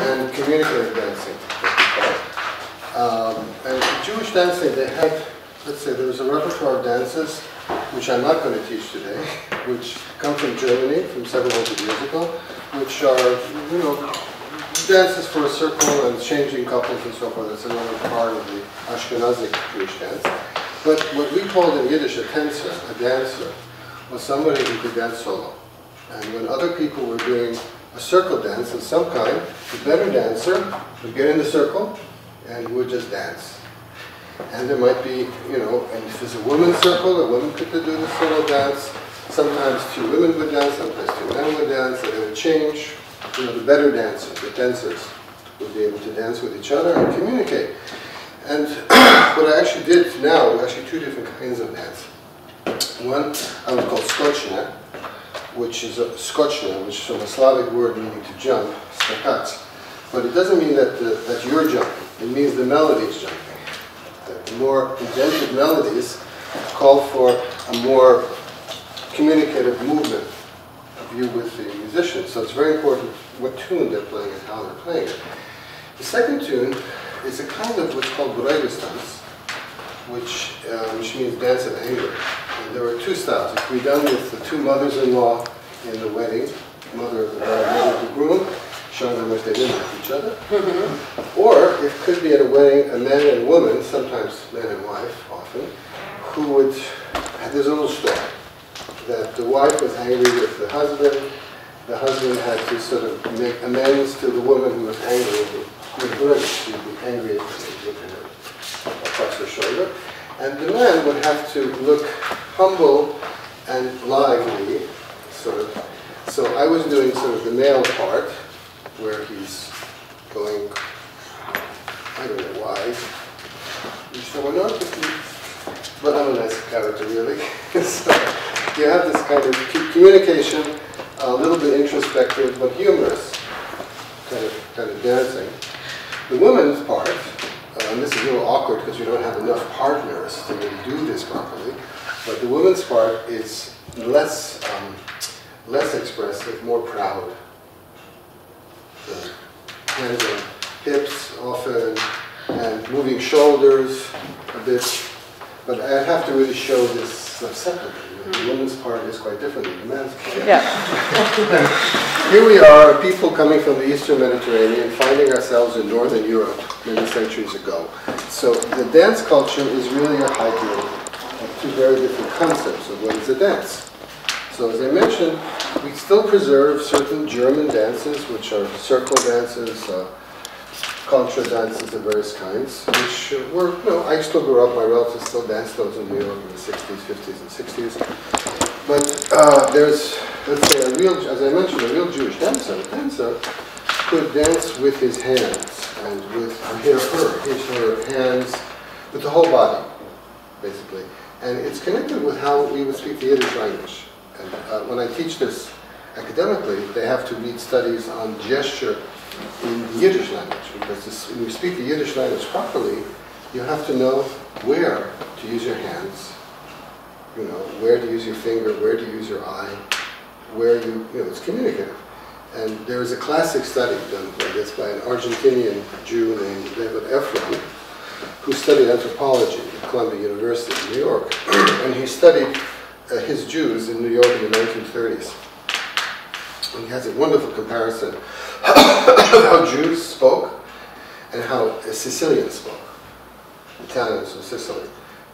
and communicative dancing. And Jewish dancing, they had, let's say, there was a repertoire of dances, which I'm not going to teach today, which come from Germany from several hundred years ago, which are, you know, dances for a circle and changing couples and so forth. That's another part of the Ashkenazic Jewish dance. But what we called in Yiddish a dancer, was somebody who could dance solo. And when other people were doing a circle dance of some kind, the better dancer would get in the circle and would just dance. And there might be, you know, and if it's a women's circle, a woman could do the solo dance. Sometimes two women would dance, sometimes two men would dance, and it would change. You know, the better dancers, the dancers, would be able to dance with each other and communicate. And what I actually did now was actually two different kinds of dance. One I would call skocznia, which is which is from a Slavic word meaning to jump, skakać. But it doesn't mean that that you're jumping. It means the melody is jumping. The more indented melodies call for a more communicative movement of you with the musician. So it's very important what tune they're playing and how they're playing it. The second tune is a kind of what's called dance, which means dance of anger. And there are two styles. It can be done with the two mothers-in-law in the wedding, mother of the bride, mother of the groom, showing how much they didn't like each other. Or it could be at a wedding, a man and woman, sometimes man and wife, often, who would, there's a little story, that the wife was angry with the husband had to sort of make amends to the woman who was angry, she'd be angry across her shoulder. And the man would have to look humble and lively, sort of. So I was doing sort of the male part, where he's going, I don't know why, he's showing up, but I'm a nice character, really. So you have this kind of communication, a little bit introspective, but humorous kind of dancing. The woman's part, and this is a little awkward because we don't have enough partners to really do this properly, but the woman's part is less expressive, more proud. The hands on hips often, and moving shoulders a bit, but I have to really show this separately. The woman's part is quite different than the man's part. Yeah. Here we are, people coming from the Eastern Mediterranean, finding ourselves in Northern Europe many centuries ago. So the dance culture is really a hybrid of two very different concepts of what is a dance. So as I mentioned, we still preserve certain German dances, which are circle dances, contra dances of various kinds, which were, you know, I still grew up, my relatives still danced those in New York in the 60s, 50s, and 60s. But there's, let's say, a real, as I mentioned, a real Jewish dancer could dance with his hands, and with her hands, with the whole body, basically. And it's connected with how we would speak the Yiddish language. And when I teach this academically, they have to read studies on gesture in the Yiddish language, because when you speak the Yiddish language properly, you have to know where to use your hands, you know, where to use your finger, where to use your eye, where you know, it's communicative. And there is a classic study done like this by an Argentinian Jew named Zev Feldman, who studied anthropology at Columbia University in New York. And he studied his Jews in New York in the 1930s. And he has a wonderful comparison of how Jews spoke and how Sicilians spoke, Italians from Sicily.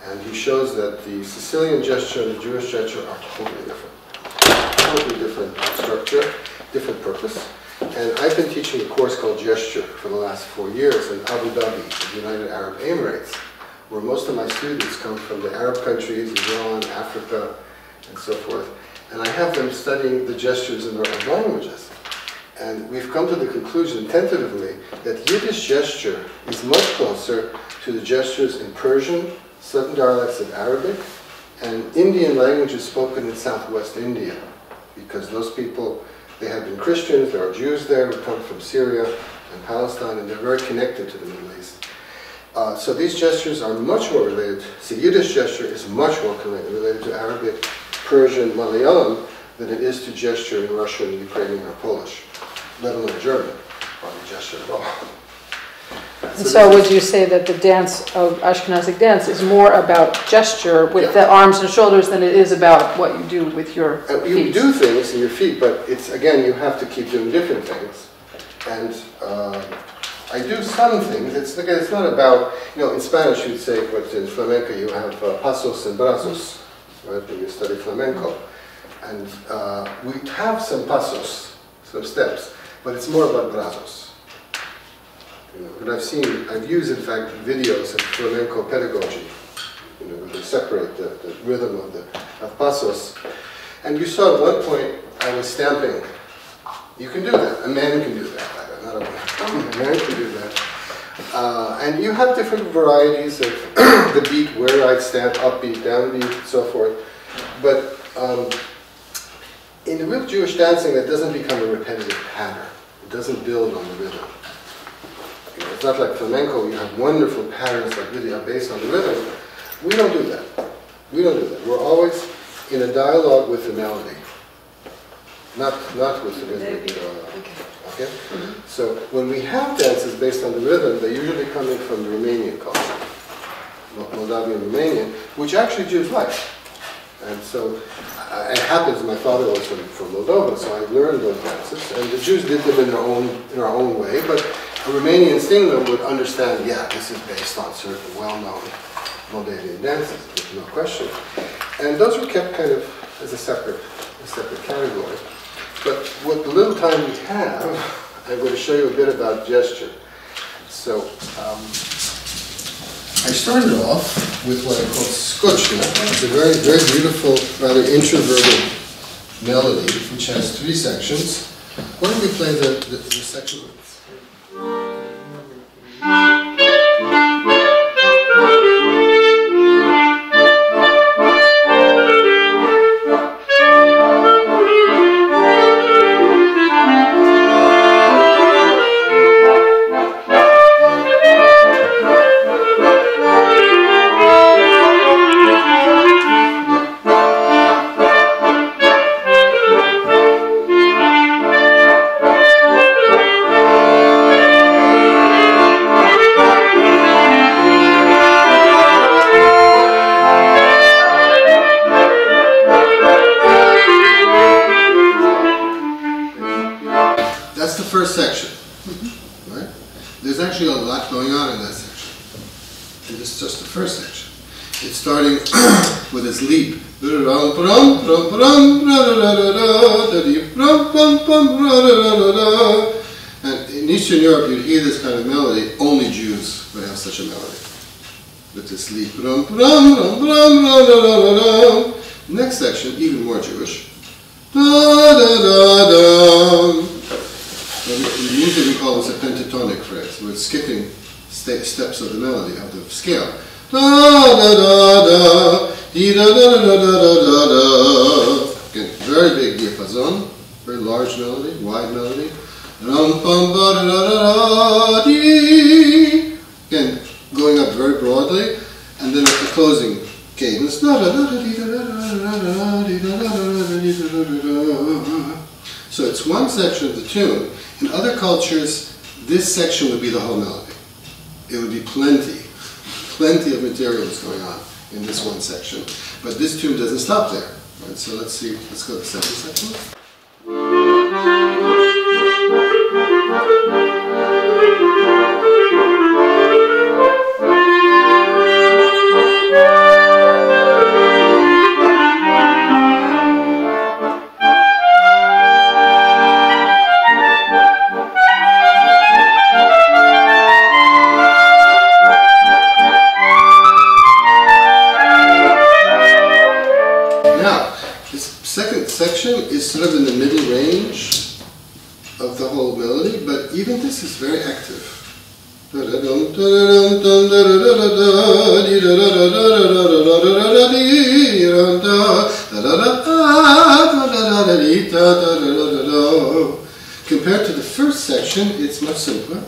And he shows that the Sicilian gesture and the Jewish gesture are totally different structure, different purpose. And I've been teaching a course called Gesture for the last 4 years in Abu Dhabi, the United Arab Emirates, where most of my students come from the Arab countries, Iran, Africa, and so forth. And I have them studying the gestures in their own languages. And we've come to the conclusion, tentatively, that Yiddish gesture is much closer to the gestures in Persian, certain dialects of Arabic, and Indian languages spoken in southwest India. Because those people, they have been Christians, there are Jews there who come from Syria and Palestine, and they're very connected to the Middle East. So these gestures are much more related. See, Yiddish gesture is much more related to Arabic, Persian, Malayalam than it is to gesture in Russian, Ukrainian, or Polish, let alone German. body gesture at all. And so would you say that the dance of Ashkenazic dance is more about gesture with the arms and shoulders than it is about what you do with your feet? You do things in your feet, but it's, again, you have to keep doing different things. And I do some things. It's not about, in Spanish you'd say, but in flamenco you have pasos and brazos, right, when you study flamenco. And we have some pasos, some steps, but it's more about brazos. And I've used, in fact, videos of flamenco pedagogy, where they separate the rhythm of pasos. And you saw at one point I was stamping. You can do that. A man can do that. Not a woman. A man can do that. And you have different varieties of the beat, where I stamp, upbeat, downbeat, and so forth. But in the real Jewish dancing, that doesn't become a repetitive pattern. It doesn't build on the rhythm. It's not like flamenco, you have wonderful patterns that really are based on the rhythm. We don't do that. We don't do that. We're always in a dialogue with the melody, not with the rhythm. Okay? So when we have dances based on the rhythm, they're usually coming from the Romanian culture, Moldavian Romanian, which actually Jews like. And so it happens, my father was from Moldova, so I learned those dances, and the Jews did them in our own way, but a Romanian singer would understand, yeah, this is based on certain well-known Moldavian dances, there's no question. And those were kept kind of as a separate category. But with the little time we have, I'm going to show you a bit about gesture. So, I started off with what I call skoczna. It's a very, very beautiful, rather introverted melody, which has 3 sections. Why don't we play the section? Section, right? There's actually a lot going on in that section. And this is just the first section. It's starting with this leap. And in Eastern Europe, you'd hear this kind of melody. Only Jews would have such a melody. With this leap. Next section, even more Jewish. In music we call this a pentatonic phrase, where it's skipping steps of the melody, of the scale. Da da da da, dee da da da da da da da. Again, very big diapason, very large melody, wide melody. Ram pam ba da da da da dee. Again, going up very broadly, and then at the closing cadence. Da da da da dee da da da da da dee da da da da dee da da da. So it's one section of the tune. In other cultures, this section would be the whole melody. It would be plenty of materials going on in this one section. But this tune doesn't stop there. Right? So let's go to the second section. Is sort of in the middle range of the whole melody, but even this is very active. Compared to the first section, it's much simpler.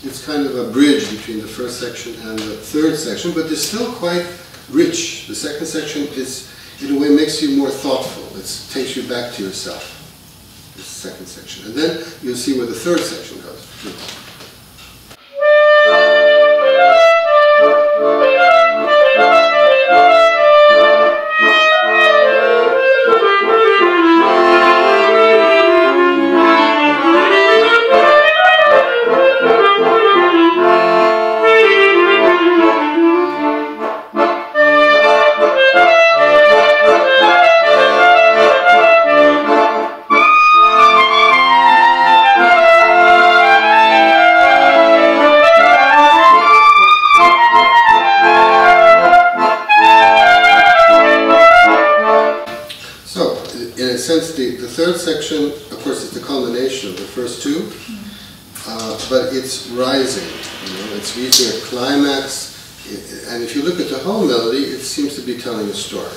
It's kind of a bridge between the first section and the third section, but it's still quite rich. The second section is, in a way, makes you more thoughtful. It takes you back to yourself. this second section. And then you'll see where the third section goes. The third section, of course, is the culmination of the first two, but it's rising. It's reaching a climax, and if you look at the whole melody, it seems to be telling a story.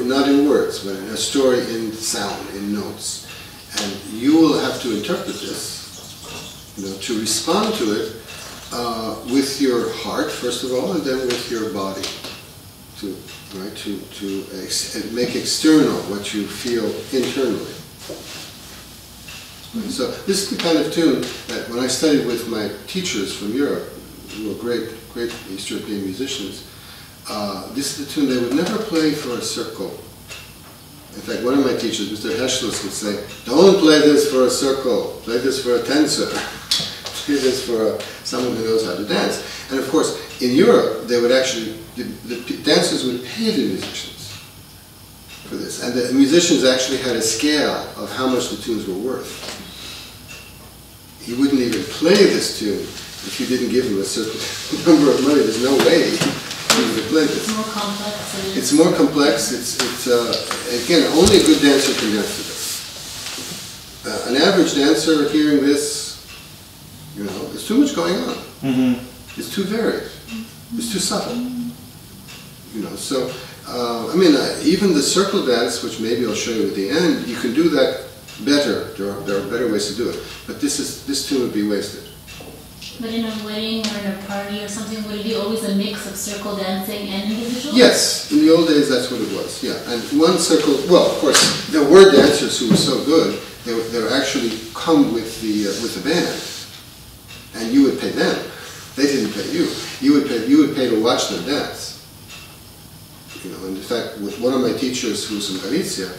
Not in words, but a story in sound, in notes. And you will have to interpret this, to respond to it with your heart, first of all, and then with your body. To make external what you feel internally. So this is the kind of tune that when I studied with my teachers from Europe, who were great East European musicians, this is the tune they would never play for a circle. In fact, one of my teachers, Mr. Heschlis, would say, don't play this for a circle, play this for a tenser, play this for someone who knows how to dance. And of course, in Europe, they would actually, the dancers would pay the musicians for this. And the musicians actually had a scale of how much the tunes were worth. He wouldn't even play this tune if you didn't give him a certain number of money. There's no way he would play this. It's more complex. It's more complex. It's again, only a good dancer can dance to this. An average dancer hearing this, there's too much going on. Mm-hmm. It's too varied. It's too subtle. So, even the circle dance, which maybe I'll show you at the end, you can do that better. There are better ways to do it. But this tune would be wasted. But in a wedding or in a party or something, would it be always a mix of circle dancing and individual? Yes. In the old days, that's what it was. Yeah. And one circle, well, of course, there were dancers who were so good, they would actually come with the band. And you would pay them. They didn't pay you. You would pay to watch them dance. And in fact, with one of my teachers who was from Galicia,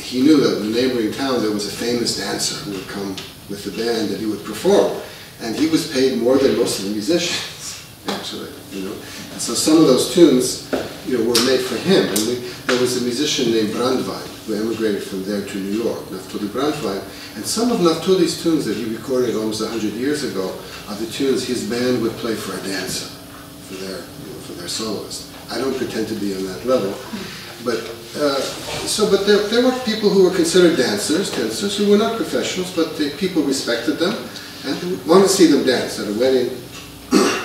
he knew that in the neighboring town there was a famous dancer who would come with the band and he would perform. And he was paid more than most of the musicians, actually. And so some of those tunes, were made for him. And there was a musician named Brandwein who emigrated from there to New York, Naftuli Brandwein. And some of Naftuli's tunes that he recorded almost 100 years ago are the tunes his band would play for a dancer, for their soloist. I don't pretend to be on that level, but there were people who were considered dancers who were not professionals, but people respected them and wanted to see them dance at a wedding.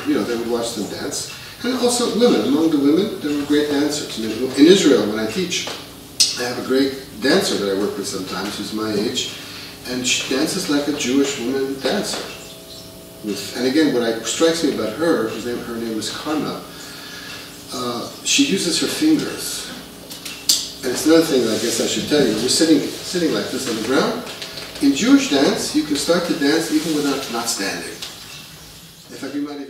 They would watch them dance, and also women. Among the women, there were great dancers. In Israel, when I teach, I have a great dancer that I work with sometimes, who's my age, and she dances like a Jewish woman dancer. And again, what strikes me about her name was Karma. She uses her fingers. And it's another thing I guess I should tell you. We're sitting like this on the ground. In Jewish dance, you can start to dance even without not standing. In fact, you might even